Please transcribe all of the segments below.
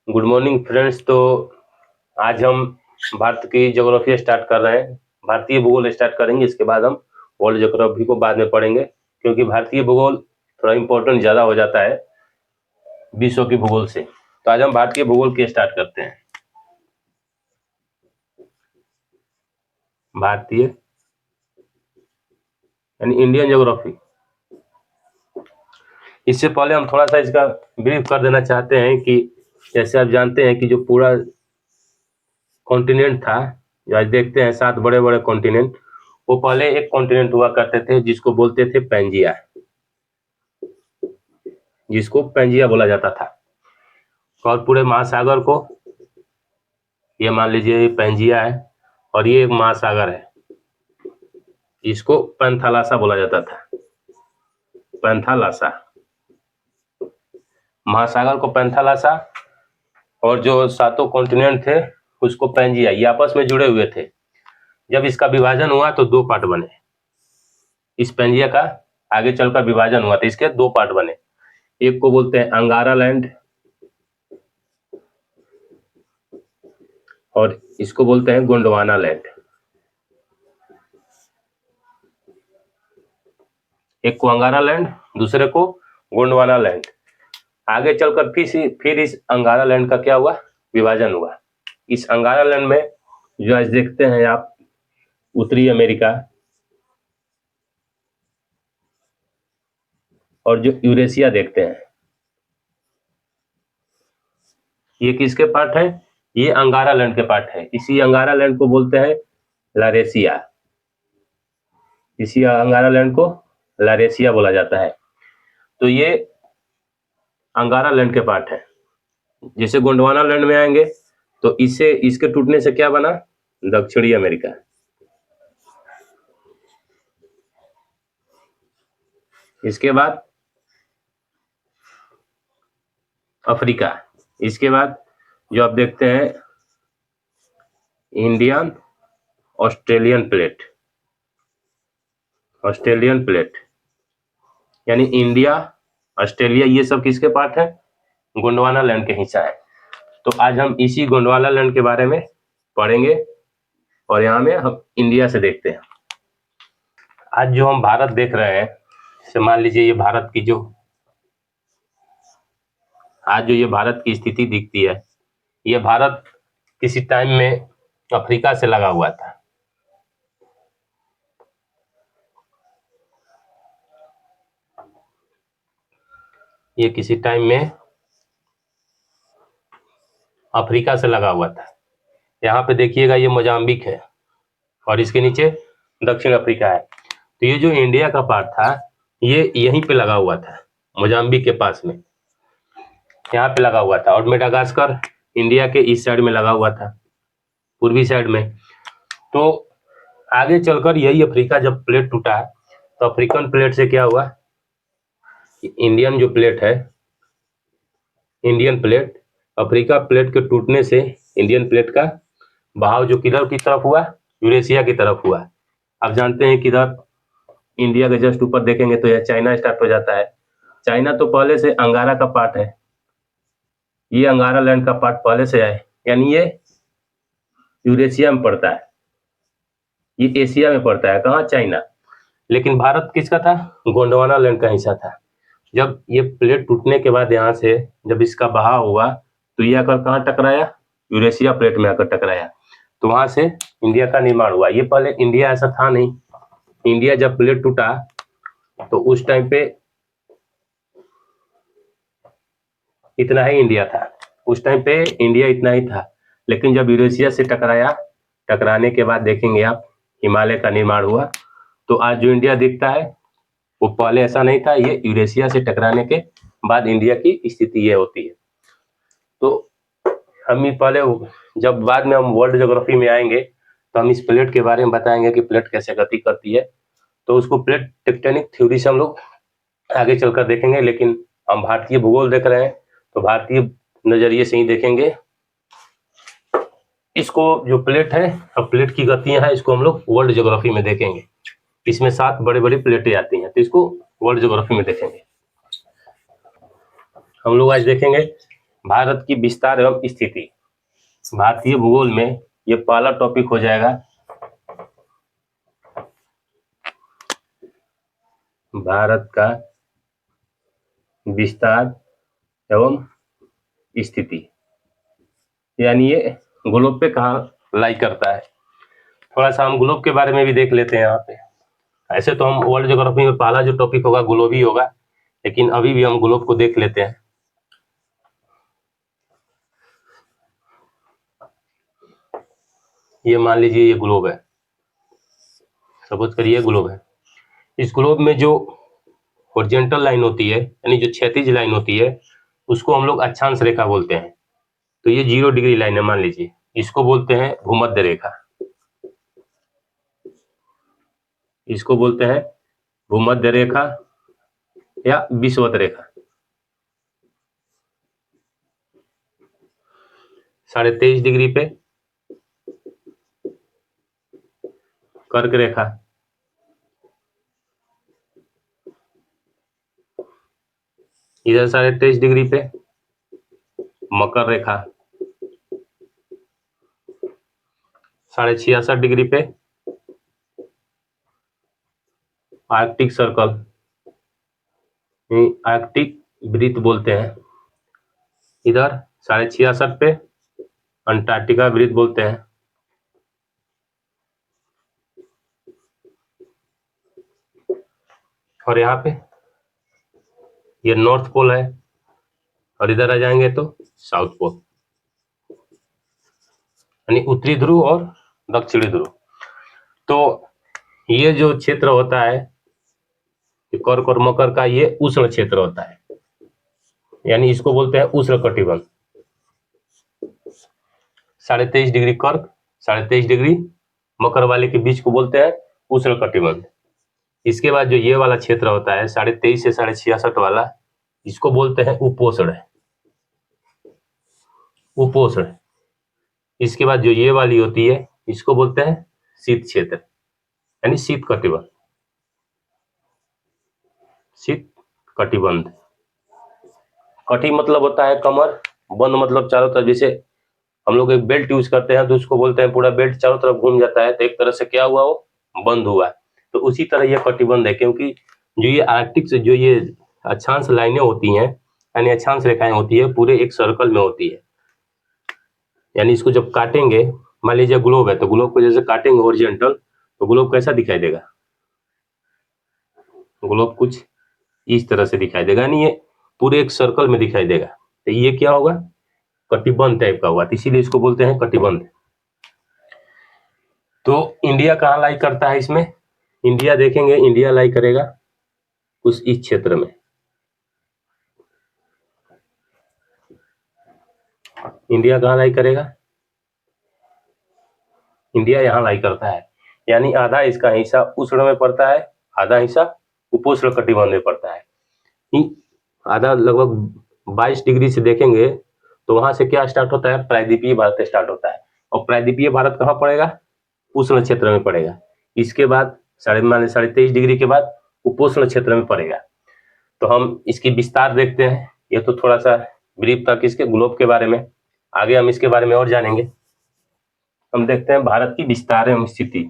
Good morning friends. तो आज हम भारत की ज्योग्राफी स्टार्ट कर रहे हैं। भारतीय भूगोल स्टार्ट करेंगे, इसके बाद हम वर्ल्ड ज्योग्राफी को बाद में पढ़ेंगे, क्योंकि भारतीय भूगोल थोड़ा इम्पोर्टेंट ज़्यादा हो जाता है विश्व की भूगोल से। तो आज हम भारतीय भूगोल की स्टार्ट करते हैं। भारतीय यानी इंडियन ज्योग्राफी। इससे पहले हम थोड़ा सा इसका ब्रीफ कर देना चाहते हैं कि जैसे आप जानते हैं कि जो पूरा कॉन्टिनेंट था, जो आज देखते हैं 7 बड़े बड़े कॉन्टिनेंट, वो पहले एक कॉन्टिनेंट हुआ करते थे जिसको बोलते थे पैंजिया, जिसको पैंजिया बोला जाता था। और पूरे महासागर को, ये मान लीजिए ये पैंजिया है और ये एक महासागर है, इसको पैंथालासा बोला जाता था। पैंथालासा, महासागर को पैंथालासा, और जो 7 कॉन्टिनेंट थे उसको पैंजिया। ये आपस में जुड़े हुए थे। जब इसका विभाजन हुआ तो 2 पार्ट बने। इस पैंजिया का आगे चलकर विभाजन हुआ था, इसके 2 पार्ट बने। एक को बोलते हैं अंगारा लैंड और इसको बोलते हैं गोंडवाना लैंड। एक को अंगारा लैंड, दूसरे को गोंडवाना लैंड। आगे चलकर फिर इस अंगारा लैंड का क्या हुआ, विभाजन हुआ। इस अंगारा लैंड में जो आज देखते हैं आप, उत्तरी अमेरिका और जो यूरेशिया देखते हैं, ये किसके पार्ट है? ये अंगारा लैंड के पार्ट है। इसी अंगारा लैंड को बोलते हैं लारेशिया। इसी अंगारा लैंड को लारेशिया बोला जाता है। तो ये अंगारा लैंड के पार्ट है। जैसे गोंडवाना लैंड में आएंगे तो इसके टूटने से क्या बना? दक्षिणी अमेरिका। इसके बाद अफ्रीका। इसके बाद जो आप देखते हैं Indian Australian plate. Australian plate यानी इंडिया, ऑस्ट्रेलिया, ये सब किसके पार्ट है? गोंडवाना लैंड के हिस्सा है। तो आज हम इसी गोंडवाना लैंड के बारे में पढ़ेंगे और यहाँ में हम इंडिया से देखते हैं। आज जो हम भारत देख रहे हैं, से मान लीजिए ये भारत की आज जो ये भारत की स्थिति दिखती है, ये भारत किसी टाइम में अफ्रीका से लगा हुआ था। ये किसी टाइम में अफ्रीका से लगा हुआ था। यहाँ पे देखिएगा ये मोजाम्बिक है और इसके नीचे दक्षिण अफ्रीका है। तो ये जो इंडिया का पार्ट था ये यहीं पे लगा हुआ था, मोजाम्बिक के पास में, यहाँ पे लगा हुआ था। और मेडागास्कर इंडिया के इस साइड में लगा हुआ था, पूर्वी साइड में। तो आगे चलकर यही अफ्रीका जब प्लेट टूटा तो अफ्रीकन प्लेट से क्या हुआ, इंडियन जो प्लेट है, इंडियन प्लेट, अफ्रीका प्लेट के टूटने से इंडियन प्लेट का बहाव जो किधर की तरफ हुआ, यूरेशिया की तरफ हुआ। आप जानते हैं किधर इंडिया के जस्ट ऊपर देखेंगे तो यह चाइना स्टार्ट हो जाता है। चाइना तो पहले से अंगारा का पार्ट है, ये अंगारा लैंड का पार्ट पहले से है, यानी ये यूरेशिया में पड़ता है, ये एशिया में पड़ता है। कहाँ? चाइना। लेकिन भारत किसका था? गोंडवाना लैंड का हिस्सा था। जब ये प्लेट टूटने के बाद यहाँ से जब इसका बहाव हुआ तो ये आकर कहाँ टकराया? यूरेशिया प्लेट में आकर टकराया। तो वहां से इंडिया का निर्माण हुआ। ये पहले इंडिया ऐसा था नहीं। इंडिया जब प्लेट टूटा तो उस टाइम पे इतना ही इंडिया था, उस टाइम पे इंडिया इतना ही था। लेकिन जब यूरेशिया से टकराया, टकराने के बाद देखेंगे आप हिमालय का निर्माण हुआ। तो आज जो इंडिया दिखता है वो पहले ऐसा नहीं था। ये यूरेशिया से टकराने के बाद इंडिया की स्थिति ये होती है। तो हम ही पहले, जब बाद में हम वर्ल्ड ज्योग्राफी में आएंगे तो हम इस प्लेट के बारे में बताएंगे कि प्लेट कैसे गति करती है। तो उसको प्लेट टेक्टोनिक थ्योरी से हम लोग आगे चलकर देखेंगे। लेकिन हम भारतीय भूगोल देख रहे हैं तो भारतीय नजरिए से ही देखेंगे इसको। जो प्लेट है और प्लेट की गतियां हैं, इसको हम लोग वर्ल्ड ज्योग्राफी में देखेंगे। इसमें 7 बड़ी बड़ी प्लेटें आती हैं, तो इसको वर्ल्ड ज्योग्राफी में देखेंगे। हम लोग आज देखेंगे भारत की विस्तार एवं स्थिति। भारतीय भूगोल में ये पहला टॉपिक हो जाएगा, भारत का विस्तार एवं स्थिति, यानी ये ग्लोब पे कहाँ लाई करता है। थोड़ा सा हम ग्लोब के बारे में भी देख लेते हैं यहाँ पे। ऐसे तो हम वर्ल्ड ज्योग्राफी में पहला जो टॉपिक होगा ग्लोब ही होगा, लेकिन अभी भी हम ग्लोब को देख लेते हैं। ये मान लीजिए ये ग्लोब है, सपोज करिए ग्लोब है। इस ग्लोब में जो हॉरिजॉन्टल लाइन होती है, यानी जो क्षैतिज लाइन होती है, उसको हम लोग अक्षांश रेखा बोलते हैं। तो ये 0 डिग्री लाइन है, मान लीजिए इसको बोलते हैं भूमध्य रेखा, इसको बोलते हैं भूमध्य रेखा या विषुवत रेखा। 23.5 डिग्री पे कर्क रेखा, इधर 23.5 डिग्री पे मकर रेखा, 66.5 डिग्री पे आर्कटिक सर्कल, आर्कटिक वृत्त बोलते हैं। इधर 66.5 पे अंटार्कटिका वृत्त बोलते हैं। और यहाँ पे ये नॉर्थ पोल है, और इधर आ जाएंगे तो साउथ पोल, यानी उत्तरी ध्रुव और दक्षिणी ध्रुव। तो ये जो क्षेत्र होता है कर्क और मकर का, ये उष्ण क्षेत्र होता है, यानी इसको बोलते हैं उष्ण कटिबंध। 23.5 डिग्री कर्क, 23.5 डिग्री मकर वाले के बीच को बोलते हैं उष्ण कटिबंध। इसके बाद जो ये वाला क्षेत्र होता है 23.5 से 66.5 वाला, इसको बोलते हैं उपोष्ण, उपोष्ण। इसके बाद जो ये वाली होती है इसको बोलते हैं शीत क्षेत्र, यानी शीत कटिबंध, शीत कटिबंध। कटि मतलब होता है कमर, बंद मतलब चारों तरफ। जैसे हम लोग एक बेल्ट यूज करते हैं तो उसको बोलते हैं पूरा बेल्ट चारों तरफ घूम जाता है, तो एक तरह से क्या हुआ, वो बंद हुआ। तो उसी तरह ये कटिबंध है, क्योंकि जो ये आर्कटिक से जो ये अक्षांश लाइनें होती हैं, यानी अक्षांश रेखाएं होती है, पूरे एक सर्कल में होती है। यानी इसको जब काटेंगे, मान लीजिए ग्लोब है, तो ग्लोब को जैसे काटेंगे ओरिजेंटल, तो ग्लोब कैसा दिखाई देगा, ग्लोब कुछ इस तरह से दिखाई देगा, यानी ये पूरे एक सर्कल में दिखाई देगा। तो ये क्या होगा, कटिबंध टाइप का हुआ, तो इसीलिए इसको बोलते हैं कटिबंध। तो इंडिया कहाँ लाई करता है इसमें, इंडिया देखेंगे, इंडिया लाई करेगा कुछ इस क्षेत्र में। इंडिया कहाँ लाई करेगा, इंडिया यहाँ लाई करता है, यानी आधा इसका हिस्सा उष्ण में पड़ता है, आधा हिस्सा उपोष्ण कटिबंध में पड़ता है। आधा लगभग 22 डिग्री से देखेंगे तो वहां से क्या स्टार्ट होता है, प्रायद्वीपीय भारत स्टार्ट होता है। और प्रायद्वीपीय भारत कहाँ पड़ेगा, उष्ण क्षेत्र में पड़ेगा। इसके बाद 23.5 डिग्री के बाद उपोष्ण क्षेत्र में पड़ेगा। तो हम इसकी विस्तार देखते हैं। ये तो थोड़ा सा ब्रीफ था किसके, ग्लोब के बारे में। आगे हम इसके बारे में और जानेंगे। हम देखते हैं भारत की विस्तार एवं स्थिति।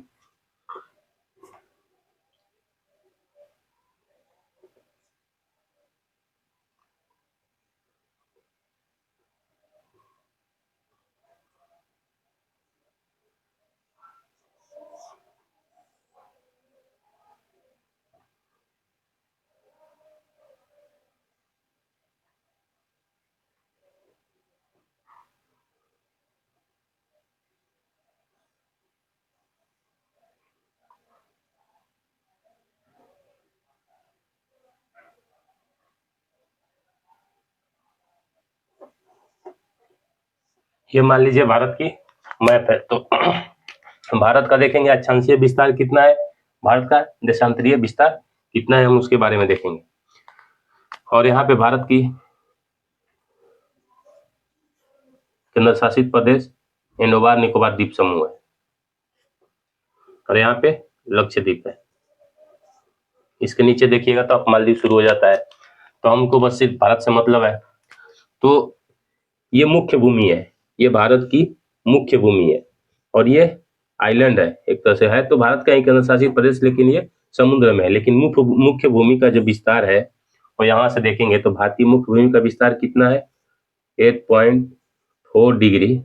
ये मान लीजिए भारत की मैप है, तो भारत का देखेंगे अक्षांशीय विस्तार कितना है, भारत का देशांतरीय विस्तार कितना है, हम उसके बारे में देखेंगे। और यहाँ पे भारत की केंद्र शासित प्रदेश अंडमान निकोबार द्वीप समूह है, और यहाँ पे लक्षद्वीप है। इसके नीचे देखिएगा तो आप मालदीव शुरू हो जाता है। तो हमको बस सिर्फ भारत से मतलब है। तो ये मुख्य भूमि है, ये भारत की मुख्य भूमि है। और ये आइलैंड है, एक तरह से है तो भारत का एक केंद्र शासित प्रदेश, लेकिन ये समुद्र में है। लेकिन मुख्य मुख्य भूमि का जो विस्तार है और यहाँ से देखेंगे तो भारतीय मुख्य भूमि का विस्तार कितना है, 8.4 डिग्री।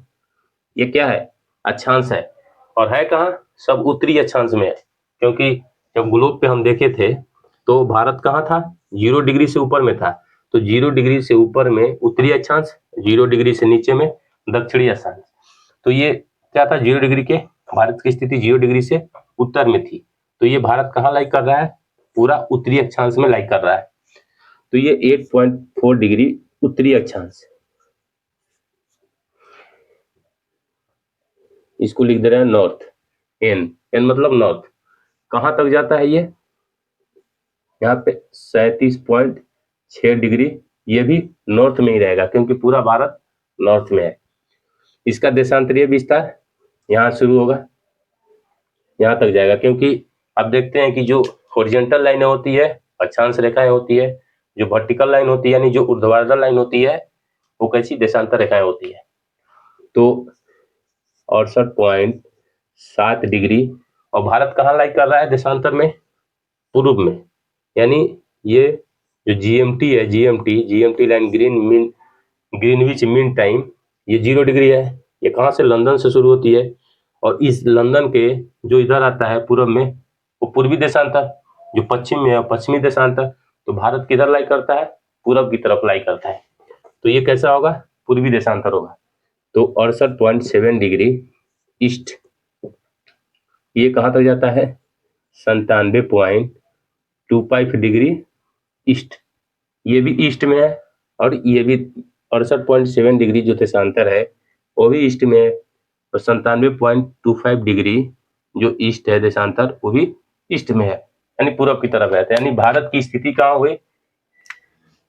ये क्या है, अक्षांश है। और है कहाँ, सब उत्तरी अक्षांश में है। क्योंकि जब ग्लोब पे हम देखे थे तो भारत कहाँ था, 0 डिग्री से ऊपर में था। तो 0 डिग्री से ऊपर में उत्तरी अक्षांश, 0 डिग्री से नीचे में दक्षिणी अक्षांश। तो ये क्या था, 0 डिग्री के, भारत की स्थिति 0 डिग्री से उत्तर में थी। तो ये भारत कहाँ लाई कर रहा है, पूरा उत्तरी अक्षांश में लाई कर रहा है। तो ये 8.4 डिग्री उत्तरी अक्षांश, इसको लिख दे रहे हैं नॉर्थ, एन मतलब नॉर्थ। कहाँ तक जाता है ये, यहाँ पे 37.6 डिग्री, ये भी नॉर्थ में ही रहेगा क्योंकि पूरा भारत नॉर्थ में है। इसका देशांतरीय विस्तार यहाँ शुरू होगा, यहाँ तक जाएगा। क्योंकि अब देखते हैं कि जो हॉरिजॉन्टल लाइनें होती है, अक्षांश रेखाएं होती है, जो वर्टिकल लाइन होती है यानी जो ऊर्ध्वाधर लाइन होती है, वो कैसी देशांतर रेखाएं होती है। तो 68.7 डिग्री, और भारत कहाँ लाई कर रहा है देशांतर में, पूर्व में। यानी ये जो जीएमटी है, GMT line, Greenwich mean time, ये 0 डिग्री है। ये कहाँ से, लंदन से शुरू होती है। और इस लंदन के जो इधर आता है पूर्व में, वो पूर्वी देशांतर, जो पश्चिम में है पश्चिमी देशांतर। तो भारत किधर लाई करता है, पूरब की तरफ लाई करता है। तो ये कैसा होगा, पूर्वी देशांतर होगा। तो 68.7 डिग्री ईस्ट, ये कहाँ तक जाता है, 97.25 डिग्री ईस्ट, ये भी ईस्ट में है। और ये भी 68.7 डिग्री जो देशांतर है वो भी ईस्ट में है। और 97.25 डिग्री जो ईस्ट है देशांतर, वो भी ईस्ट में है, यानी पूरब की तरफ रहता है। यानी भारत की स्थिति कहाँ हुई,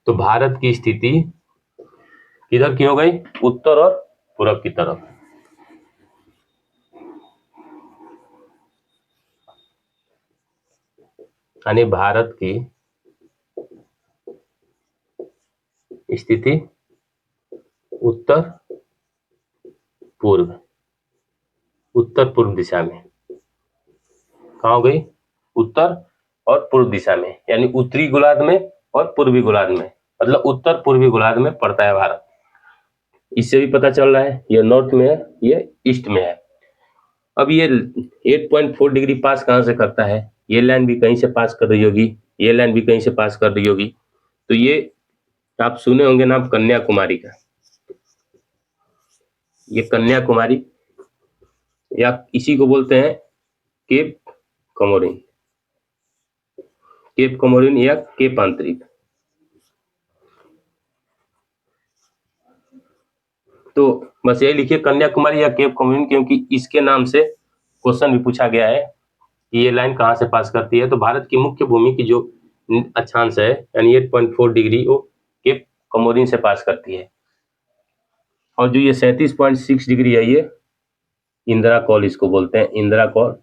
तो भारत की स्थिति किधर की हो गई, उत्तर और पूरब की तरफ। यानी भारत की स्थिति उत्तर पूर्व, उत्तर पूर्व दिशा में कहाँ हो गई, उत्तर और पूर्व दिशा में। यानी उत्तरी गोलार्ध में और पूर्वी गोलार्ध में, मतलब उत्तर पूर्वी गोलार्ध में पड़ता है भारत। इससे भी पता चल रहा है ये नॉर्थ में है, ये ईस्ट में है। अब ये 8.4 डिग्री पास कहाँ से करता है, ये लाइन भी कहीं से पास कर रही होगी, ये लाइन भी कहीं से पास कर रही होगी। तो ये आप सुने होंगे नाम कन्याकुमारी का, ये कन्याकुमारी, या इसी को बोलते हैं केप कमोरिन, केप कमोरिन या केप आंतरिक। तो बस यही लिखिए कन्याकुमारी या केप कमोरिन, क्योंकि इसके नाम से क्वेश्चन भी पूछा गया है कि ये लाइन कहाँ से पास करती है। तो भारत की मुख्य भूमि की जो अक्षांश है यानी 8.4 डिग्री, वो केप कमोरिन से पास करती है। और जो ये 37.6 डिग्री है, ये इंदिरा कॉल इसको बोलते हैं, इंदिरा कॉल।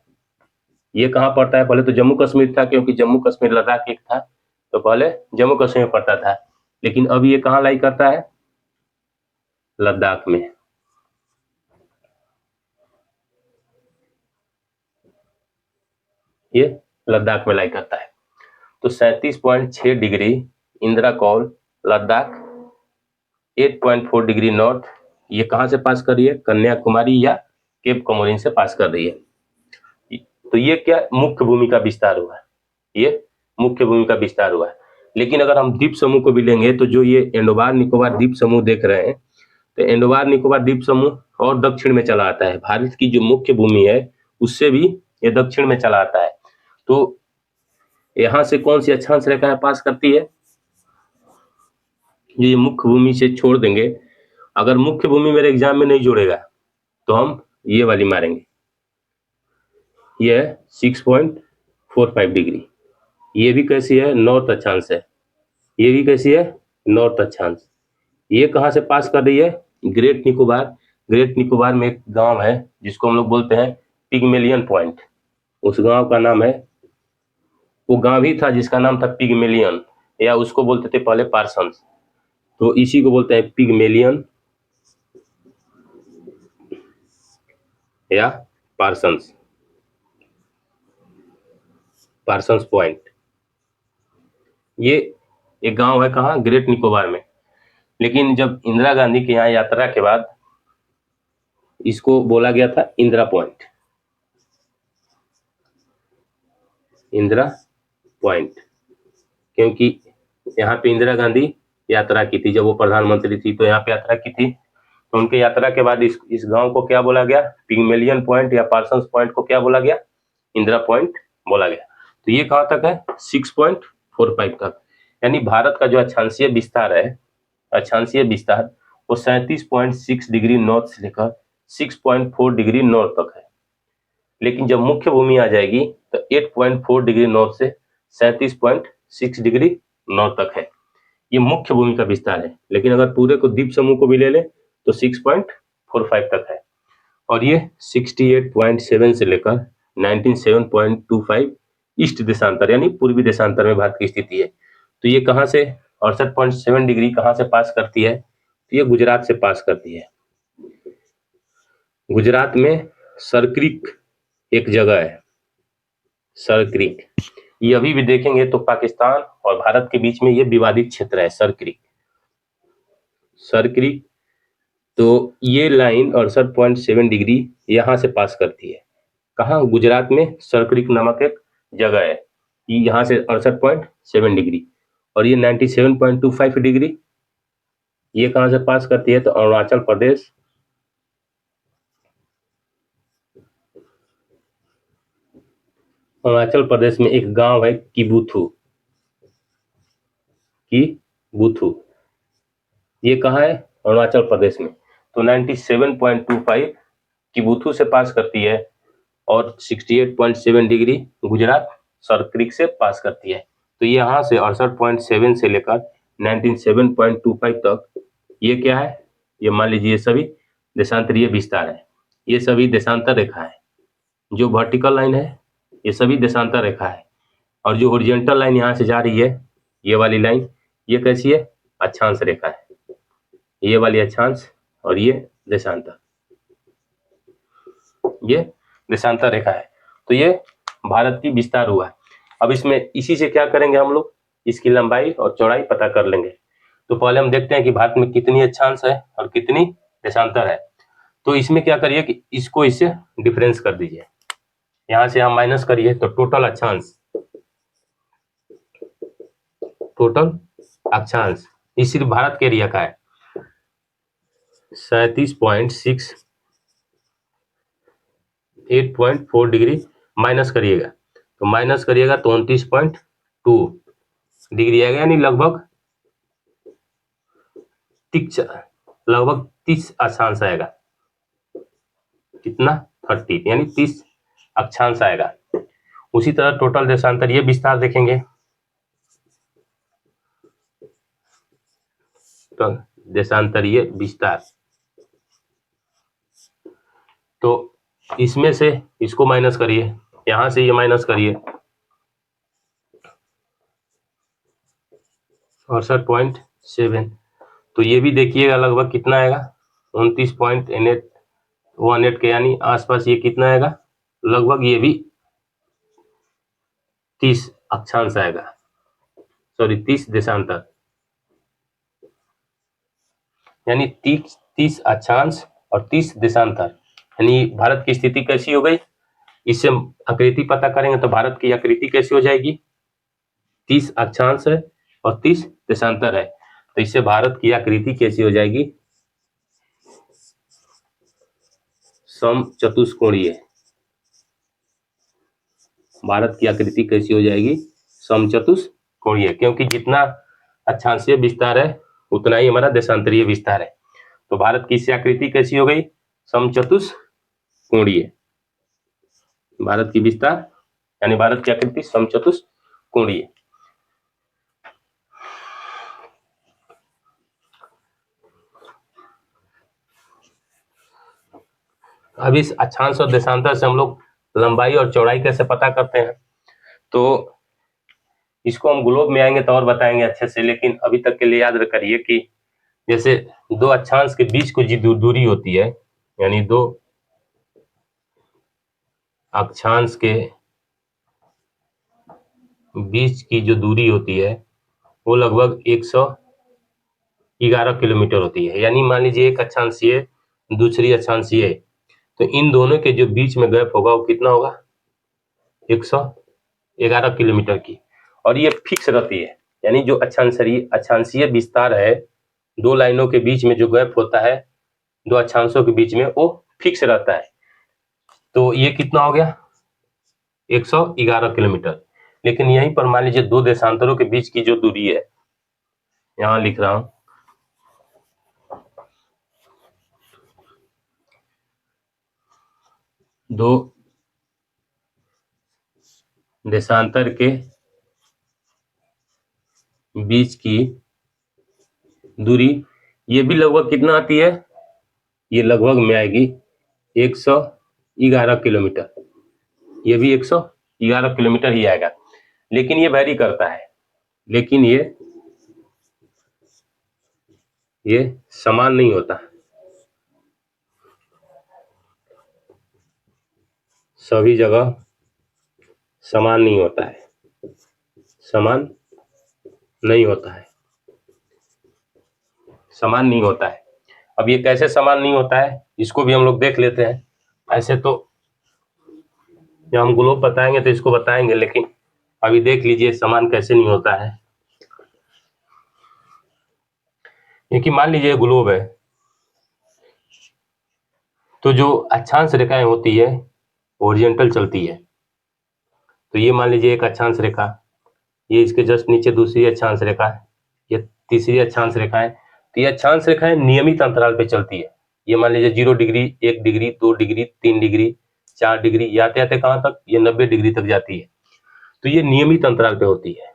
ये कहाँ पड़ता है, पहले तो जम्मू कश्मीर था, क्योंकि जम्मू कश्मीर लद्दाख एक था, तो पहले जम्मू कश्मीर में पड़ता था। लेकिन अब ये कहाँ लाई करता है, लद्दाख में। ये लद्दाख में लाई करता है। तो 37.6 degree Indira call Ladakh, 8.4 degree north, ये कहाँ से पास कर रही है, कन्याकुमारी या केप कमोरिन से पास कर रही है। तो ये क्या, मुख्य भूमि का विस्तार हुआ, ये मुख्य भूमि का विस्तार हुआ है। लेकिन अगर हम द्वीप समूह को भी लेंगे तो जो ये एंडोबार निकोबार द्वीप समूह देख रहे हैं, तो एंडोबार निकोबार द्वीप समूह और दक्षिण में चला आता है। भारत की जो मुख्य भूमि है उससे भी ये दक्षिण में चला आता है। तो यहाँ से कौन सी अक्षांश रेखा पास करती है, ये मुख्य भूमि से छोड़ देंगे। अगर मुख्य भूमि मेरे एग्जाम में नहीं जोड़ेगा तो हम ये वाली मारेंगे, ये है 6.45 डिग्री। ये भी कैसी है, नॉर्थ अक्षांश है। ये भी कैसी है, नॉर्थ अक्षांश। ये कहाँ से पास कर रही है, ग्रेट निकोबार। ग्रेट निकोबार में एक गांव है जिसको हम लोग बोलते हैं पिगमेलियन पॉइंट, उस गांव का नाम है, वो गांव ही था जिसका नाम था पिगमेलियन, या उसको बोलते थे पहले पार्सन्स। तो इसी को बोलते हैं पिगमेलियन या पार्सन्स पार्सन्स पॉइंट। ये एक गांव है कहाँ, ग्रेट निकोबार में। लेकिन जब इंदिरा गांधी के यहाँ यात्रा के बाद इसको बोला गया था इंदिरा पॉइंट, इंदिरा पॉइंट, क्योंकि यहाँ पे इंदिरा गांधी यात्रा की थी। जब वो प्रधानमंत्री थी तो यहाँ पे यात्रा की थी, तो उनके यात्रा के बाद इस गांव को क्या बोला गया, पिग्मेलियन पॉइंट या पार्सन्स पॉइंट को क्या बोला गया, इंदिरा पॉइंट बोला गया। तो ये कहाँ तक है, 6.45 तक। यानी भारत का जो अक्षांशीय विस्तार है, अक्षांशीय विस्तार वो 37.6 डिग्री नॉर्थ से लेकर 6.4 डिग्री नॉर्थ तक है। लेकिन जब मुख्य भूमि आ जाएगी तो 8.4 डिग्री नॉर्थ से 37.6 डिग्री नॉर्थ तक है। ये मुख्य भूमि का विस्तार है। लेकिन अगर पूरे को द्वीप समूह को भी ले ले तो 6.45 तक है। और ये 68.7 से लेकर 97.25 ईस्ट देशांतर यानी पूर्वी देशांतर में भारत की स्थिति है। तो ये कहाँ से 68.7 डिग्री कहाँ से पास करती है, तो ये गुजरात से पास करती है। गुजरात में सरक्रिक एक जगह है, सरक्रिक। ये अभी भी देखेंगे तो पाकिस्तान और भारत के बीच में ये विवादित क्षेत्र है, सरक्रिक, सरक्रिक। तो ये लाइन 68.7 डिग्री यहाँ से पास करती है। कहाँ, गुजरात में सरक्रिक नामक एक जगह है, यहाँ से 68.7 डिग्री। और ये 97.25 डिग्री ये कहाँ से पास करती है, तो अरुणाचल प्रदेश, अरुणाचल प्रदेश में एक गांव है किबुथु, किबुथु। ये कहाँ है, अरुणाचल प्रदेश में। तो 97.25 किबुथु से पास करती है और 68.7 डिग्री गुजरात सरक्रिक से पास करती है। तो यहाँ से 68.7 से लेकर 97.25 तक ये क्या है, ये मान लीजिए सभी देशांतरीय विस्तार है। ये सभी देशांतर रेखा है। जो वर्टिकल लाइन है ये सभी देशांतर रेखा है। और जो हॉरिजॉन्टल लाइन यहाँ से जा रही है, ये वाली लाइन, ये कैसी है, अक्षांश रेखा है। ये वाली अक्षांश और ये देशांतर, ये देशांतर रेखा है। तो ये भारत की विस्तार हुआ है। अब इसमें इसी से क्या करेंगे हम लोग, इसकी लंबाई और चौड़ाई पता कर लेंगे। तो पहले हम देखते हैं कि भारत में कितनी अक्षांश है और कितनी देशांतर है। तो इसमें क्या करिए कि इसको इससे डिफरेंस कर दीजिए, यहाँ से हम माइनस करिए तो टोटल अक्षांश, टोटल अक्षांश ये सिर्फ भारत के एरिया का है 37.6 8.4 डिग्री। माइनस करिएगा तो 29.2 डिग्री आएगा, यानी लगभग 30 अक्षांश आएगा। कितना, 30, यानी 30 अक्षांश आएगा। उसी तरह टोटल देशांतरीय विस्तार देखेंगे तो देशांतरीय विस्तार, तो इसमें से इसको माइनस करिए, यहां से ये माइनस करिए 68.7। तो ये भी देखिएगा लगभग कितना आएगा 29.18 के यानी आसपास। ये कितना आएगा, लगभग ये भी 30 अक्षांश आएगा, सॉरी 30 देशांतर, यानी 30 अक्षांश और 30 देशांतर। यानी भारत की स्थिति कैसी हो गई, इससे आकृति पता करेंगे तो भारत की आकृति कैसी हो जाएगी, 30 अक्षांश है और 30 देशांतर है। तो इससे भारत की आकृति कैसी हो जाएगी, समचतुष्कोणीय। भारत की आकृति कैसी हो जाएगी, समचतुष्कोणीय, क्योंकि जितना अक्षांशीय विस्तार है उतना ही हमारा देशांतरीय विस्तार है। तो भारत की आकृति कैसी हो गई, समचतुष्कोणीय। भारत की विस्तार यानी भारत की आकृति समचतुष्कोणीय। अब इस अक्षांश और देशांतर से हम लोग लंबाई और चौड़ाई कैसे पता करते हैं, तो इसको हम ग्लोब में आएंगे तो और बताएंगे अच्छे से। लेकिन अभी तक के लिए याद करिए कि जैसे दो अक्षांश के बीच को जो दूरी होती है, यानी दो अक्षांश के बीच की जो दूरी होती है वो लगभग 111 किलोमीटर होती है। यानी मान लीजिए एक अक्षांश ये, दूसरी अक्षांश ये, तो इन दोनों के जो बीच में गैप होगा वो कितना होगा? 111 किलोमीटर की। और ये फिक्स रहती है, यानी जो अक्षांशीय विस्तार है, दो लाइनों के बीच में जो गैप होता है, दो अक्षांशों के बीच में, वो फिक्स रहता है। तो ये कितना हो गया? 111 किलोमीटर। लेकिन यहीं पर मान लीजिए दो देशांतरों के बीच की जो दूरी है, यहां लिख रहा हूं, दो देशांतर के बीच की दूरी, ये भी लगभग कितना आती है? ये लगभग में आएगी 111 किलोमीटर। ये भी 111 किलोमीटर ही आएगा। लेकिन ये वैरी करता है, लेकिन ये समान नहीं होता, सभी जगह समान नहीं होता है, समान नहीं होता है, समान नहीं होता है। अब ये कैसे समान नहीं होता है, इसको भी हम लोग देख लेते हैं। ऐसे तो जब हम ग्लोब बताएंगे तो इसको बताएंगे, लेकिन अभी देख लीजिए समान कैसे नहीं होता है। ये कि मान लीजिए ग्लोब है, तो जो अक्षांश रेखाएं होती है ओरिजेंटल चलती है। तो ये मान लीजिए एक अक्षांश रेखा, ये इसके जस्ट नीचे दूसरी अक्षांश रेखा है, ये तीसरी अक्षांश रेखा है। तो ये अक्षांश रेखाएं नियमित अंतराल पे चलती है। ये मान लीजिए 0 degree, 1 degree, 2 degree, 3 degree, 4 degree, आते आते कहाँ तक? ये 90 डिग्री तक जाती है। तो ये नियमित अंतराल पे होती है।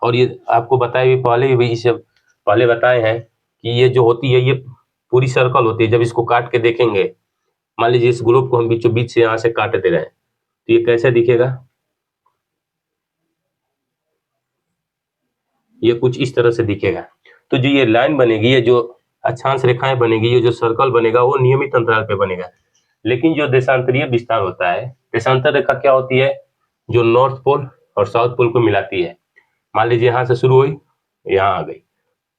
और ये आपको बताए भी पहले भी, इसे पहले बताए हैं कि ये जो होती है ये पूरी सर्कल होती है। जब इसको काट के देखेंगे, मान लीजिए इस ग्लोब को हम बीचों बीच से यहाँ से काट दे रहे हैं, तो ये कैसे दिखेगा? ये कुछ इस तरह से दिखेगा। तो जो ये लाइन बनेगी, ये जो अक्षांश रेखाएं बनेगी, ये जो सर्कल बनेगा, वो नियमित अंतराल पे बनेगा। लेकिन जो देशांतरीय विस्तार होता है, देशांतर रेखा क्या होती है? जो नॉर्थ पोल और साउथ पोल को मिलाती है। मान लीजिए यहाँ से शुरू हुई, यहाँ आ गई,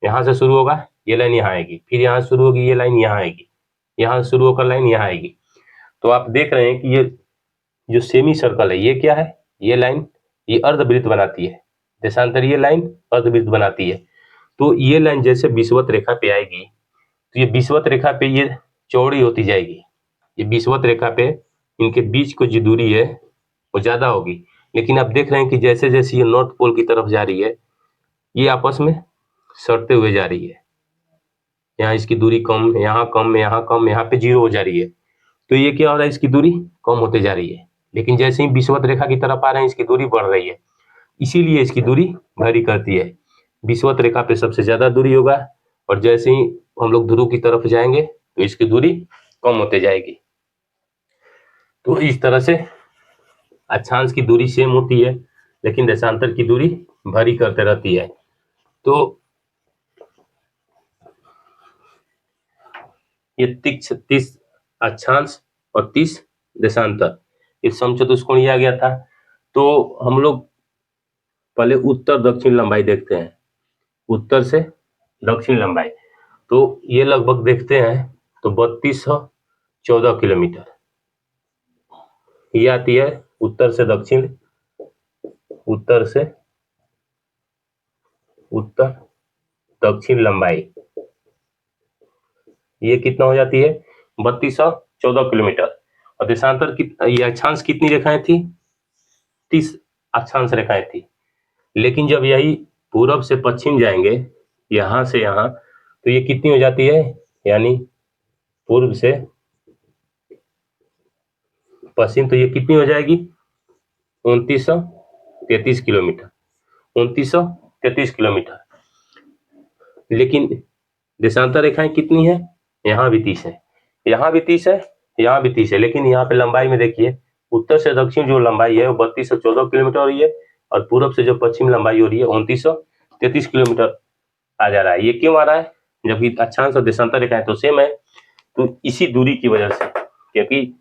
यहाँ से शुरू होगा, ये लाइन यहाँ आएगी, फिर यहाँ शुरू होगी, ये लाइन यहाँ आएगी, यहाँ शुरू होकर लाइन यहाँ आएगी। तो आप देख रहे हैं कि ये जो सेमी सर्कल है, ये क्या है? ये लाइन, ये अर्धवृत्त बनाती है। देशांतरीय लाइन अर्धवृत्त बनाती है। तो ये लाइन जैसे विषुवत रेखा पे आएगी, तो ये विषुवत रेखा पे ये चौड़ी होती जाएगी। ये विषुवत रेखा पे इनके बीच को जो दूरी है वो ज्यादा होगी। लेकिन आप देख रहे हैं कि जैसे जैसे ये नॉर्थ पोल की तरफ जा रही है, ये आपस में सटते हुए जा रही है। यहाँ इसकी दूरी कम, यहाँ कम, यहाँ कम, यहाँ पे 0 हो जा रही है। तो ये क्या हो रहा है? इसकी दूरी कम होते जा रही है। लेकिन जैसे ही विषुवत रेखा की तरफ आ रहे हैं, इसकी दूरी बढ़ रही है। इसीलिए इसकी दूरी वैरी करती है। विषुवत रेखा पे सबसे ज्यादा दूरी होगा, और जैसे ही हम लोग ध्रुव की तरफ जाएंगे तो इसकी दूरी कम होते जाएगी। तो इस तरह से अक्षांश की दूरी सेम होती है, लेकिन देशांतर की दूरी वैरी करते रहती है। तो ये 30 अक्षांश और 30 देशांतर, इस समचतुष्कोणीय आ गया था। तो हम लोग पहले उत्तर दक्षिण लंबाई देखते हैं, उत्तर से दक्षिण लंबाई। तो ये लगभग देखते हैं तो 3214 किलोमीटर ये आती है उत्तर से दक्षिण, उत्तर से उत्तर दक्षिण लंबाई। ये कितना हो जाती है? 3214 किलोमीटर। और देशांतर की, ये अक्षांश कितनी रेखाएं थी? 30 अक्षांश रेखाएं थी। लेकिन जब यही पूरब से पश्चिम जाएंगे, यहां से यहां, तो ये कितनी हो जाती है? यानी पूर्व से पश्चिम, तो ये कितनी हो जाएगी? 2933 किलोमीटर, 2933 किलोमीटर। लेकिन देशांतर रेखाएं कितनी है? यहाँ भी 30 है, यहाँ भी 30 है, यहाँ भी 30 है। लेकिन यहाँ पे लंबाई में देखिए, उत्तर से दक्षिण जो लंबाई है वो 3214 किलोमीटर हो रही है, और पूरब से जो पश्चिम लंबाई हो रही है 2933 किलोमीटर आ जा रहा है। ये क्यों आ रहा है? जबकि अक्षांश और देशांतर रेखाएं तो सेम है। तो इसी दूरी की वजह से, क्योंकि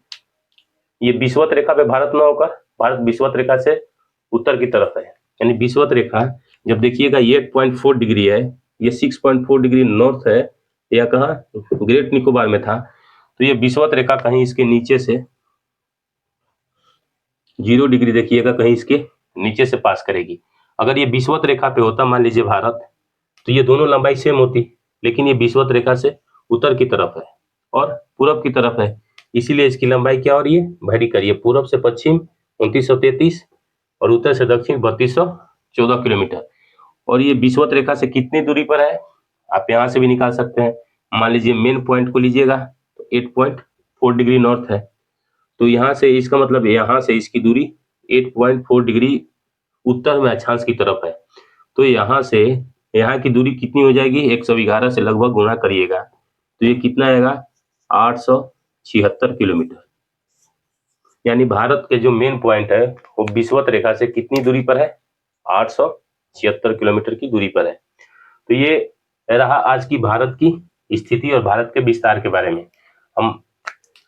ये विषुवत रेखा पे भारत ना होकर भारत विषुवत रेखा से उत्तर की तरफ है, यानी विषुवत रेखा जब देखिएगा ये 8.4 डिग्री है, ये 6.4 डिग्री नॉर्थ है, यह कहाँ ग्रेट निकोबार में था, तो ये विषुवत रेखा कहीं इसके नीचे से 0 डिग्री देखिएगा कहीं इसके नीचे से पास करेगी। अगर ये विषुवत रेखा पे होता मान लीजिए भारत, तो ये दोनों लंबाई सेम होती, लेकिन ये विषुवत रेखा से उत्तर की तरफ है और पूरब की तरफ है, इसीलिए इसकी लंबाई क्या हो रही है, वैरी करिए, पूरब से पश्चिम 2933 और उत्तर से दक्षिण 3214 किलोमीटर। और ये विषुवत रेखा से कितनी दूरी पर है, आप यहाँ से भी निकाल सकते हैं। मान लीजिए मेन पॉइंट को लीजिएगा तो 8.4 डिग्री नॉर्थ है, तो यहाँ से इसका मतलब यहाँ से इसकी दूरी 8.4 डिग्री उत्तर में अक्षांश की तरफ है, तो यहाँ से यहाँ की दूरी कितनी हो जाएगी, 111 से लगभग गुणा करिएगा तो ये कितना आएगा, 876 किलोमीटर। यानी भारत के जो मेन पॉइंट है वो विषुवत रेखा से कितनी दूरी पर है, 876 किलोमीटर की दूरी पर है। तो ये रहा आज की भारत की स्थिति और भारत के विस्तार के बारे में। हम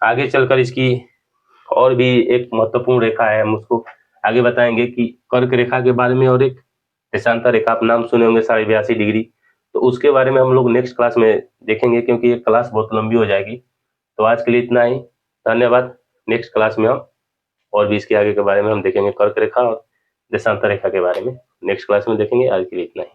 आगे चलकर इसकी और भी एक महत्वपूर्ण रेखा है, हम उसको आगे बताएंगे कि कर्क रेखा के बारे में, और एक देशांतर रेखा आप नाम सुने होंगे 82.5 डिग्री, तो उसके बारे में हम लोग नेक्स्ट क्लास में देखेंगे, क्योंकि ये क्लास बहुत लंबी हो जाएगी। तो आज के लिए इतना ही, धन्यवाद। नेक्स्ट क्लास में हम और भी इसके आगे के बारे में हम देखेंगे, कर्क रेखा और देशांतर रेखा के बारे में नेक्स्ट क्लास में देखेंगे। आज के लिए इतना ही।